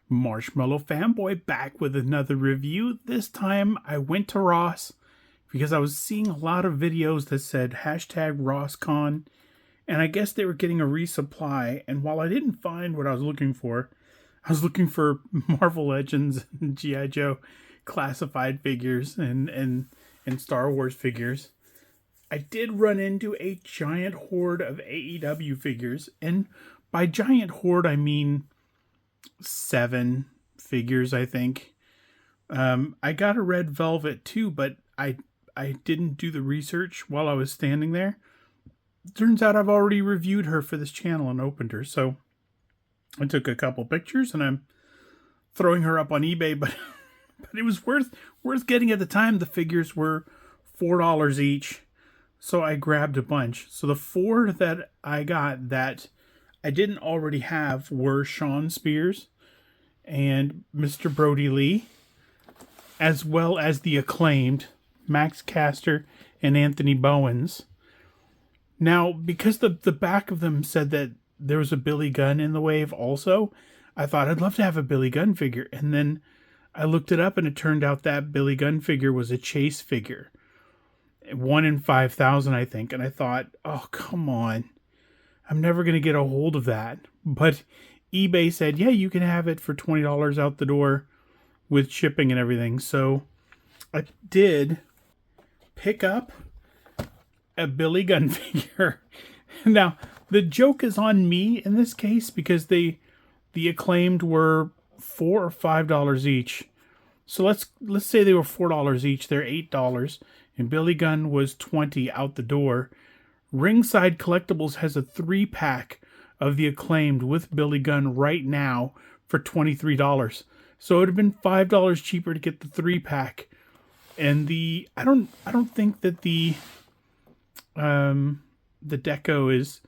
Marshmallow Fanboy back with another review. This time I went to Ross because I was seeing a lot of videos that said hashtag RossCon, and I guess they were getting a resupply. And while I didn't find what I was looking for Marvel Legends and G.I. Joe classified figures and Star Wars figures. I did run into a giant horde of AEW figures, and by giant horde I mean 7 figures, I think. I got a red velvet too, but I didn't do the research while I was standing there. Turns out I've already reviewed her for this channel and opened her, so I took a couple pictures and I'm throwing her up on eBay, but it was worth getting at the time. The figures were $4 each, so I grabbed a bunch. So the 4 that I got that I didn't already have were Shawn Spears and Mr. Brodie Lee, as well as the Acclaimed, Max Caster and Anthony Bowens. Now, because the back of them said that there was a Billy Gunn in the wave also, I thought I'd love to have a Billy Gunn figure. And then I looked it up and it turned out that Billy Gunn figure was a chase figure. 1 in 5,000, I think. And I thought, oh, come on. I'm never going to get a hold of that. But eBay said, yeah, you can have it for $20 out the door with shipping and everything. So I did pick up a Billy Gunn figure. Now, the joke is on me in this case because the Acclaimed were $4 or $5 each. So let's say they were $4 each. They're $8, and Billy Gunn was $20 out the door. Ringside Collectibles has a 3-pack of the Acclaimed with Billy Gunn right now for $23. So it would have been $5 cheaper to get the 3-pack. And I don't think that the deco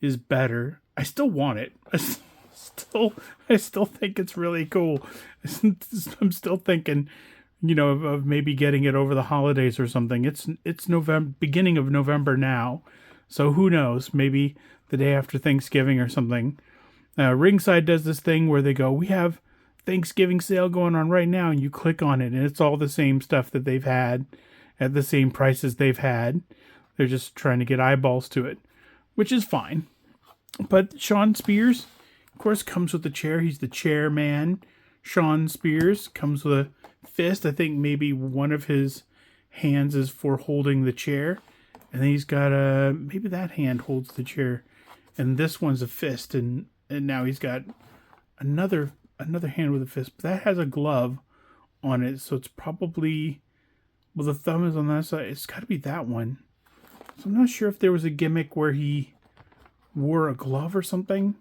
is better. I still want it. I still think it's really cool. I'm still thinking, of maybe getting it over the holidays or something. It's November, beginning of November now, so who knows? Maybe the day after Thanksgiving or something. Ringside does this thing where they go, we have Thanksgiving sale going on right now, and you click on it, and it's all the same stuff that they've had at the same prices they've had. They're just trying to get eyeballs to it, which is fine. But Shawn Spears, of course, comes with the chair. He's the chairman. Shawn Spears comes with a fist. I think maybe one of his hands is for holding the chair. And then he's got maybe that hand holds the chair. And this one's a fist. And now he's got another hand with a fist. But that has a glove on it. So it's probably, well, the thumb is on that side. It's got to be that one. So I'm not sure if there was a gimmick where he wore a glove or something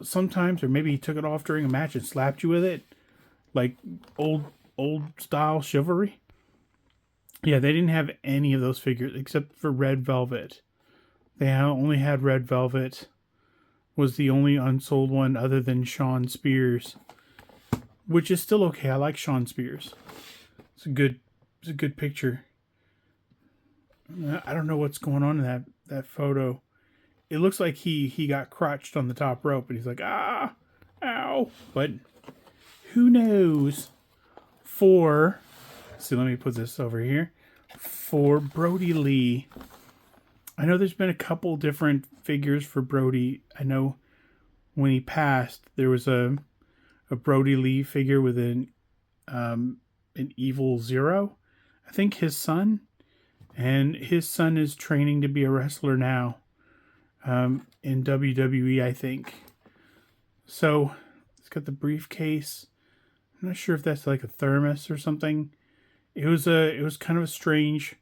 sometimes, or maybe he took it off during a match and slapped you with it, like old style chivalry. Yeah, they didn't have any of those figures except for Red Velvet. They only had Red Velvet, was the only unsold one other than Shawn Spears, which is still okay. I like Shawn Spears. It's a good picture. I don't know what's going on in that photo. It looks like he got crotched on the top rope, and he's like, ow. But who knows? See, let me put this over here. For Brodie Lee, I know there's been a couple different figures for Brodie. I know when he passed, there was a Brodie Lee figure with an evil Zero. I think his son. And his son is training to be a wrestler now. In WWE, I think. So it's got the briefcase. I'm not sure if that's like a thermos or something. It was kind of a strange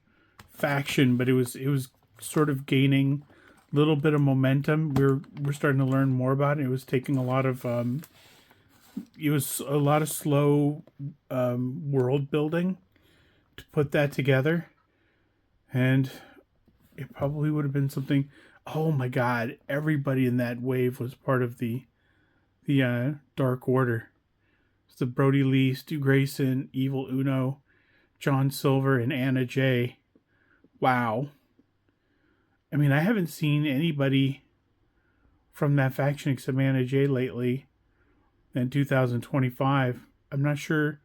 faction, but it was sort of gaining a little bit of momentum. We're starting to learn more about it. It was taking a lot of slow world building to put that together, and it probably would have been something. Oh my God! Everybody in that wave was part of the Dark Order. It's the Brodie Lee, Stu Grayson, Evil Uno, John Silver, and Anna Jay. Wow. I mean, I haven't seen anybody from that faction except Anna Jay lately. in 2025. I'm not sure.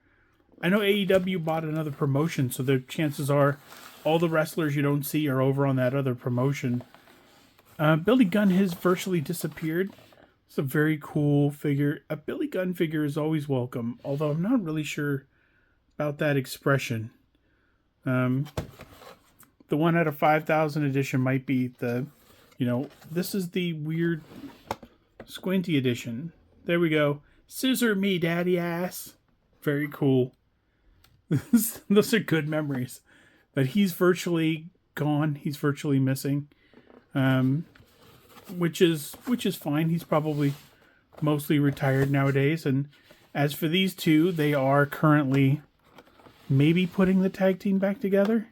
I know AEW bought another promotion, so the chances are all the wrestlers you don't see are over on that other promotion. Billy Gunn has virtually disappeared. It's a very cool figure. A Billy Gunn figure is always welcome, although I'm not really sure about that expression. The one out of 5,000 edition might be the, this is the weird squinty edition. There we go. Scissor me, daddy ass. Very cool. Those are good memories. But he's virtually gone. He's virtually missing. Which is fine. He's probably mostly retired nowadays. And as for these two, they are currently maybe putting the tag team back together.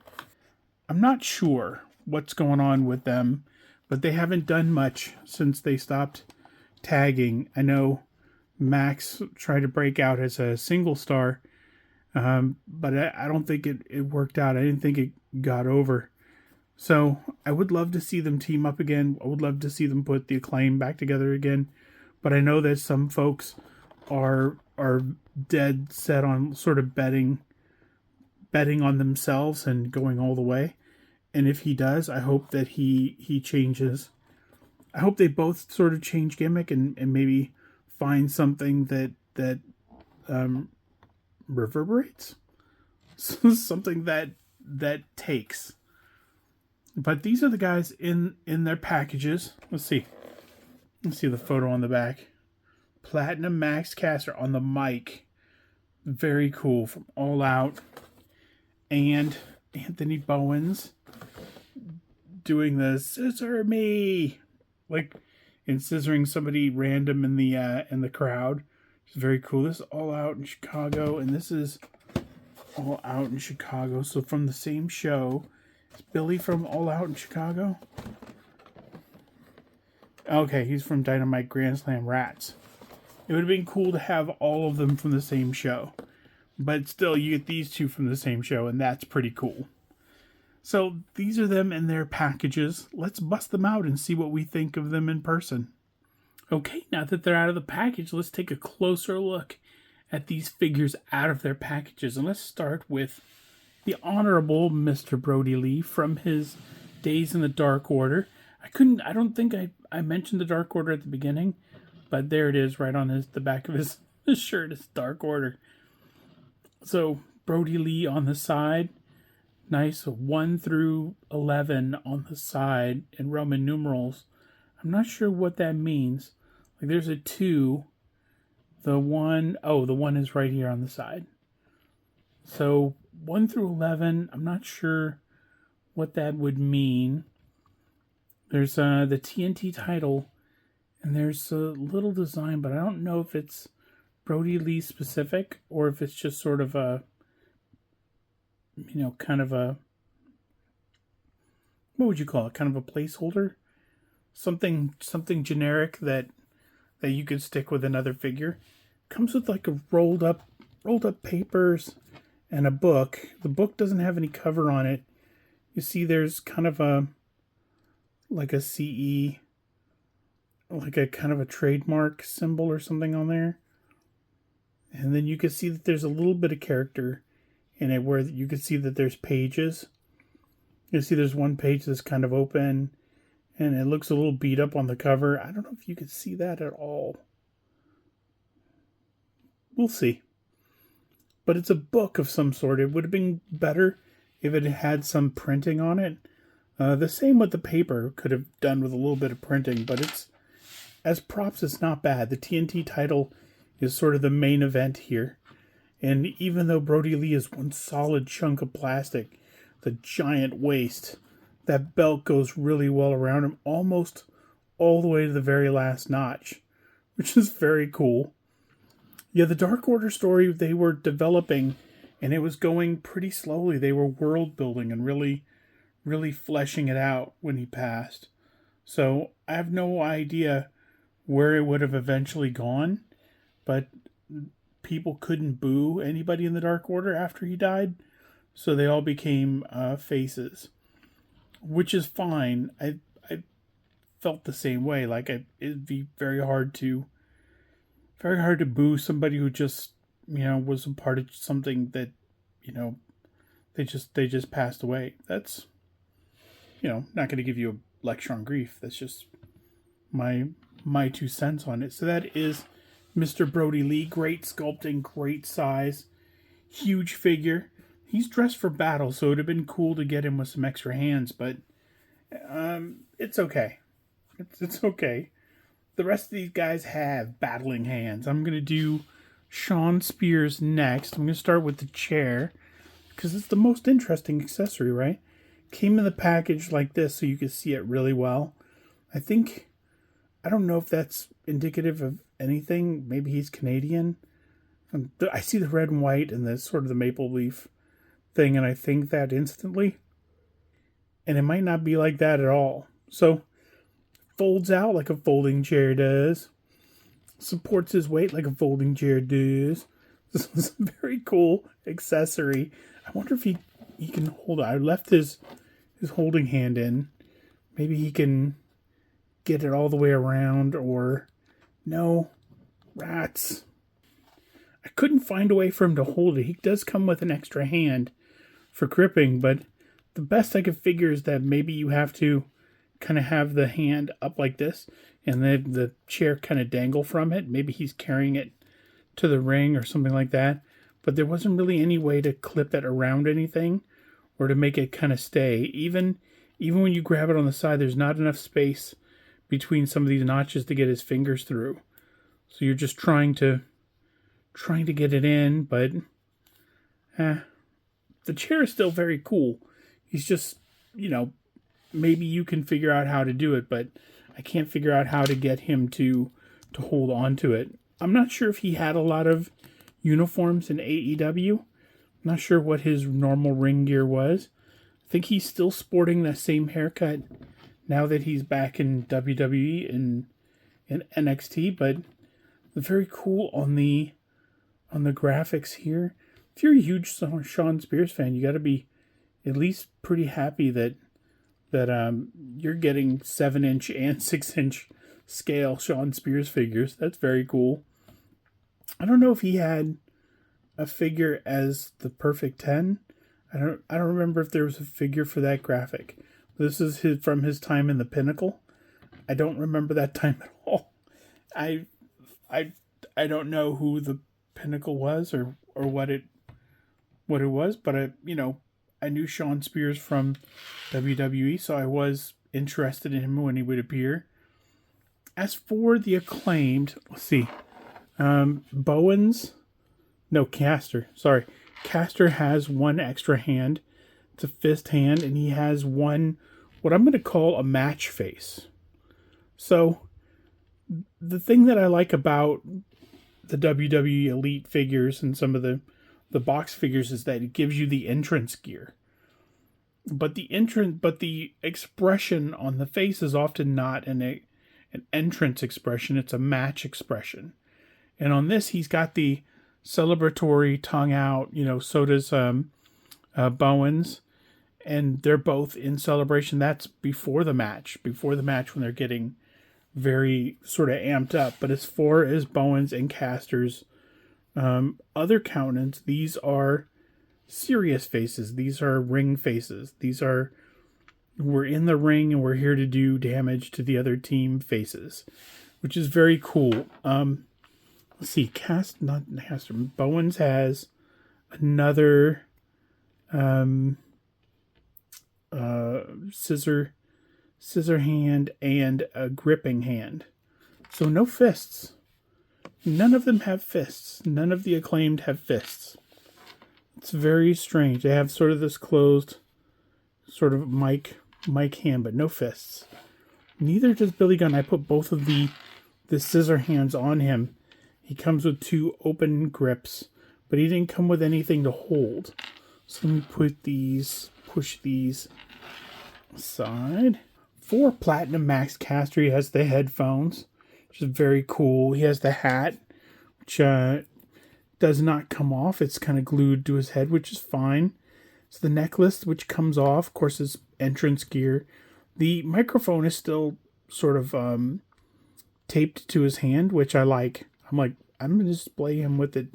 I'm not sure what's going on with them, but they haven't done much since they stopped tagging. I know Max tried to break out as a single star, but I don't think it worked out. I didn't think it got over. So I would love to see them team up again. I would love to see them put the Acclaim back together again. But I know that some folks are dead set on sort of betting on themselves and going all the way. And if he does, I hope that he changes. I hope they both sort of change gimmick and maybe find something that reverberates. Something that takes. But these are the guys in their packages. Let's see the photo on the back. Platinum Max Caster on the mic. Very cool. From All Out. And Anthony Bowens doing the scissor me, like in scissoring somebody random in the crowd. It's very cool. This is All Out in Chicago, and this is All Out in Chicago. So from the same show. Is Billy from All Out in Chicago? Okay, he's from Dynamite Grand Slam Rats. It would have been cool to have all of them from the same show. But still, you get these two from the same show, and that's pretty cool. So, these are them in their packages. Let's bust them out and see what we think of them in person. Okay, now that they're out of the package, let's take a closer look at these figures out of their packages. And let's start with the Honorable Mr. Brodie Lee from his days in the Dark Order. I don't think I mentioned the Dark Order at the beginning, but there it is right on the back of his shirt. It's Dark Order. So, Brodie Lee on the side. Nice 1 through 11 on the side in Roman numerals. I'm not sure what that means. Like there's a 2. The 1 is right here on the side. So 1 through 11, I'm not sure what that would mean. There's the TNT title, and there's a little design, but I don't know if it's Brodie Lee specific or if it's just sort of a, kind of a, what would you call it? Kind of a placeholder? Something generic that you could stick with another figure. Comes with like a rolled up papers and a book. The book doesn't have any cover on it. You see there's kind of a CE, like a kind of a trademark symbol or something on there. And then you can see that there's a little bit of character in it where you can see that there's pages. You see there's one page that's kind of open and it looks a little beat up on the cover. I don't know if you could see that at all. We'll see. But it's a book of some sort. It would have been better if it had some printing on it. The same with the paper. Could have done with a little bit of printing, but it's as props, it's not bad. The TNT title is sort of the main event here. And even though Brodie Lee is one solid chunk of plastic, the giant waist, that belt goes really well around him, almost all the way to the very last notch, which is very cool. Yeah, the Dark Order story they were developing, and it was going pretty slowly. They were world building and really, really fleshing it out when he passed. So I have no idea where it would have eventually gone, but people couldn't boo anybody in the Dark Order after he died, so they all became faces, which is fine. I felt the same way. Like it'd be very hard to very hard to boo somebody who just, was a part of something that, they just passed away. That's, not going to give you a lecture on grief. That's just my 2 cents on it. So that is Mr. Brodie Lee. Great sculpting, great size, huge figure. He's dressed for battle, so it would have been cool to get him with some extra hands, but it's okay. It's okay. The rest of these guys have battling hands. I'm going to do Shawn Spears next. I'm going to start with the chair, because it's the most interesting accessory, right? Came in the package like this so you can see it really well. I don't know if that's indicative of anything. Maybe he's Canadian. I see the red and white and the sort of the maple leaf thing, and I think that instantly. And it might not be like that at all. So, folds out like a folding chair does. Supports his weight like a folding chair does. This is a very cool accessory. I wonder if he can hold it. I left his holding hand in. Maybe he can get it all the way around, or no. Rats. I couldn't find a way for him to hold it. He does come with an extra hand for gripping, but the best I could figure is that maybe you have to kind of have the hand up like this and then the chair kind of dangle from it. Maybe he's carrying it to the ring or something like that. But there wasn't really any way to clip it around anything or to make it kind of stay. Even when you grab it on the side, there's not enough space between some of these notches to get his fingers through. So you're just trying to get it in, but the chair is still very cool. He's just, maybe you can figure out how to do it, but I can't figure out how to get him to hold on to it. I'm not sure if he had a lot of uniforms in AEW. I'm not sure what his normal ring gear was. I think he's still sporting that same haircut now that he's back in WWE and in NXT, but very cool on the graphics here. If you're a huge Shawn Spears fan, you got to be at least pretty happy that you're getting 7-inch and 6-inch scale Shawn Spears figures. That's very cool. I don't know if he had a figure as the Perfect 10. I don't remember if there was a figure for that graphic. This is from his time in the Pinnacle. I don't remember that time at all. I don't know who the Pinnacle was or what it was, but I knew Shawn Spears from WWE, so I was interested in him when he would appear. As for the Acclaimed, let's see. Caster has one extra hand. It's a fist hand, and he has one, what I'm going to call a match face. So, the thing that I like about the WWE Elite figures and some of the box figures is that it gives you the entrance gear. But the expression on the face is often not an entrance expression, it's a match expression. And on this, he's got the celebratory tongue out, so does Bowens. And they're both in celebration. That's before the match when they're getting very sort of amped up. But as far as Bowens and Caster's other countenance, these are serious faces. These are ring faces. We're in the ring and we're here to do damage to the other team faces, which is very cool. Let's see, Bowens has another scissor hand and a gripping hand. So no fists. None of them have fists. None of the Acclaimed have fists. It's very strange. They have sort of this closed sort of mic hand, but no fists. Neither does Billy Gunn. I put both of the scissor hands on him. He comes with 2 open grips, but he didn't come with anything to hold. So let me push these aside. For Platinum Max Caster, he has the headphones, which is very cool. He has the hat, which does not come off. It's kind of glued to his head, which is fine. It's the necklace, which comes off. Of course, his entrance gear. The microphone is still sort of taped to his hand, which I like. I'm going to display him with it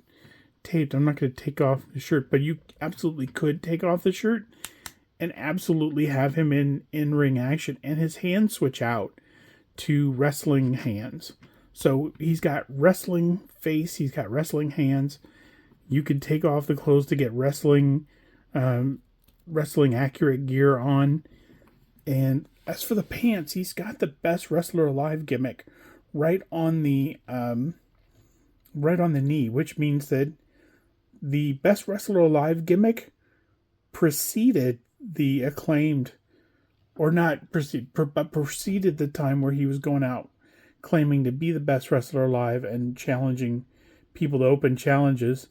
taped. I'm not going to take off the shirt, but you absolutely could take off the shirt and absolutely have him in ring action, and his hands switch out to wrestling hands. So he's got wrestling face, he's got wrestling hands. You could take off the clothes to get wrestling accurate gear on. And as for the pants, he's got the best wrestler alive gimmick right on the knee, which means that the best wrestler alive gimmick preceded the Acclaimed, or not preceded, but preceded the time where he was going out claiming to be the best wrestler alive and challenging people to open challenges.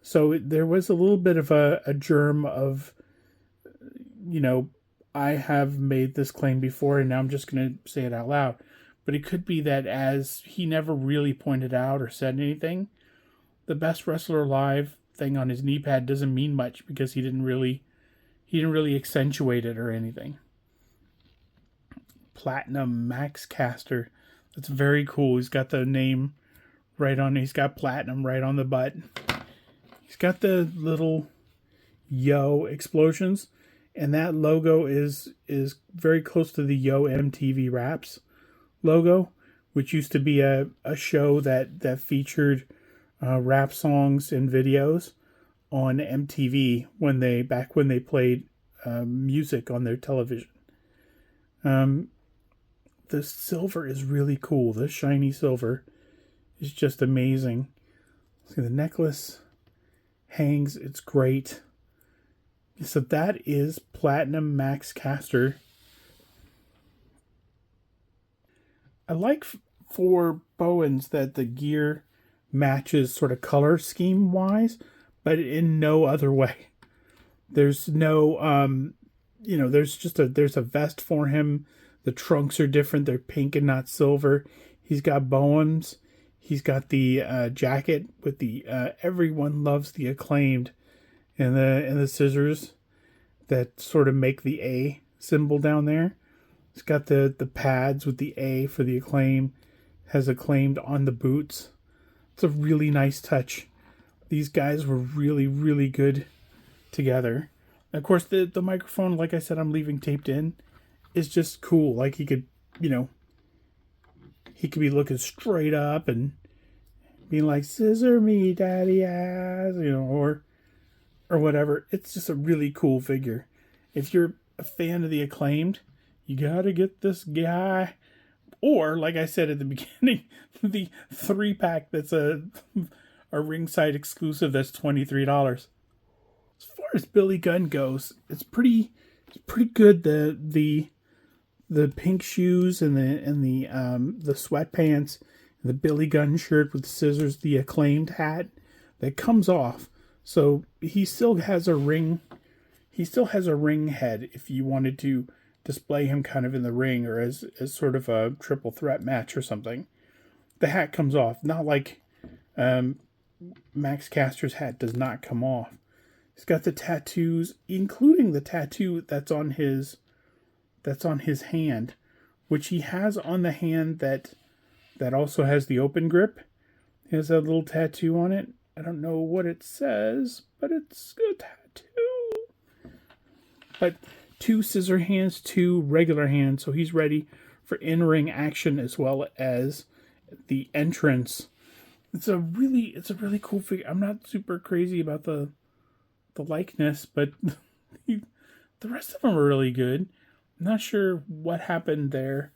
So there was a little bit of a germ of, I have made this claim before and now I'm just going to say it out loud. But it could be that, as he never really pointed out or said anything, the best wrestler alive thing on his knee pad doesn't mean much because he didn't really accentuate it or anything. Platinum Max Caster. That's very cool. He's got the name right on. He's got platinum right on the butt. He's got the little Yo explosions, and that logo is very close to the Yo MTV Raps logo, which used to be a show that featured rap songs and videos on MTV when they played music on their television. The silver is really cool. The shiny silver is just amazing. See, the necklace hangs. It's great. So that is Platinum Max Caster. I like for Bowens that the gear matches sort of color scheme wise, but in no other way. There's no, there's a vest for him. The trunks are different. They're pink and not silver. He's got Bowens. He's got the jacket with the everyone loves the Acclaimed and the scissors that sort of make the A symbol down there. It's got the pads with the A for the Acclaim. Has Acclaimed on the boots. It's a really nice touch. These guys were really, really good together. Of course, the microphone, like I said, I'm leaving taped in, is just cool. Like he could be looking straight up and being like, "Scissor me, daddy ass," or whatever. It's just a really cool figure. If you're a fan of the Acclaimed, you gotta get this guy. Or, like I said at the beginning, the 3-pack that's a ringside exclusive that's $23. As far as Billy Gunn goes, it's pretty good. The pink shoes and the sweatpants, the Billy Gunn shirt with scissors, the Acclaimed hat that comes off. So he still has a ring. He still has a ring head if you wanted to display him kind of in the ring or as sort of a triple threat match or something. The hat comes off, not like Max Caster's hat does not come off. He's got the tattoos, including the tattoo that's on his hand, which he has on the hand that also has the open grip. He has a little tattoo on it. I don't know what it says, but it's a tattoo. But 2 scissor hands, 2 regular hands, so he's ready for in-ring action as well as the entrance. It's a really cool figure. I'm not super crazy about the likeness, but the rest of them are really good. I'm not sure what happened there,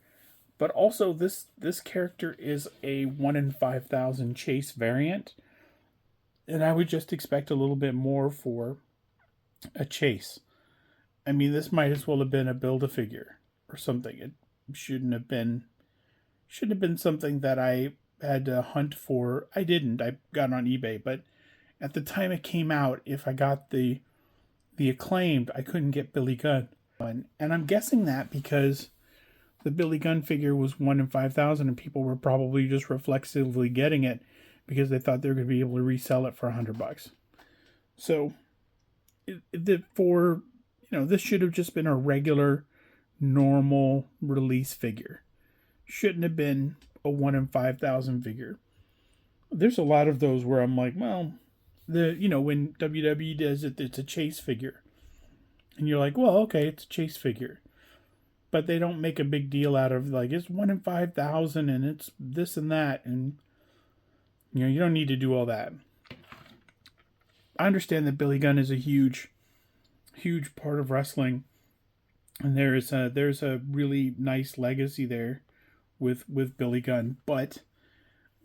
but also this character is a 1 in 5,000 chase variant, and I would just expect a little bit more for a chase. I mean, this might as well have been a Build-A-Figure or something. It shouldn't have been something that I had to hunt for. I didn't. I got it on eBay, but at the time it came out, if I got the Acclaimed, I couldn't get Billy Gunn. And I'm guessing that because the Billy Gunn figure was 1 in 5,000 and people were probably just reflexively getting it because they thought they were going to be able to resell it for $100. So this should have just been a regular, normal release figure. Shouldn't have been a 1 in 5,000 figure. There's a lot of those where I'm like, well, when WWE does it, it's a chase figure. And you're like, well, okay, it's a chase figure. But they don't make a big deal out of, like, it's 1 in 5,000 and it's this and that. And, you don't need to do all that. I understand that Billy Gunn is a huge, huge part of wrestling. And there's a really nice legacy there with Billy Gunn. But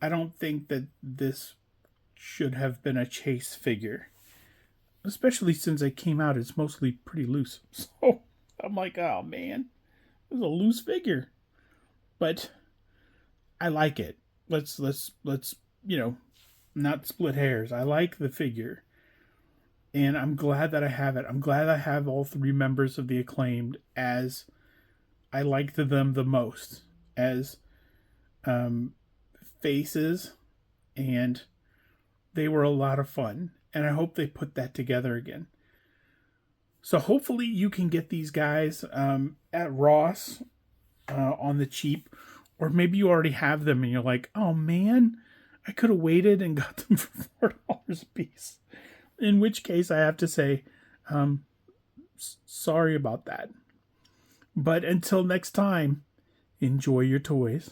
I don't think that this should have been a chase figure. Especially since it came out, it's mostly pretty loose. So I'm like, oh man. It was a loose figure, but I like it. Let's not split hairs. I like the figure, and I'm glad that I have it. I'm glad I have all 3 members of the Acclaimed, as I liked them the most as faces, and they were a lot of fun. And I hope they put that together again. So hopefully you can get these guys at Ross on the cheap. Or maybe you already have them and you're like, oh man, I could have waited and got them for $4 a piece. In which case I have to say, sorry about that. But until next time, enjoy your toys.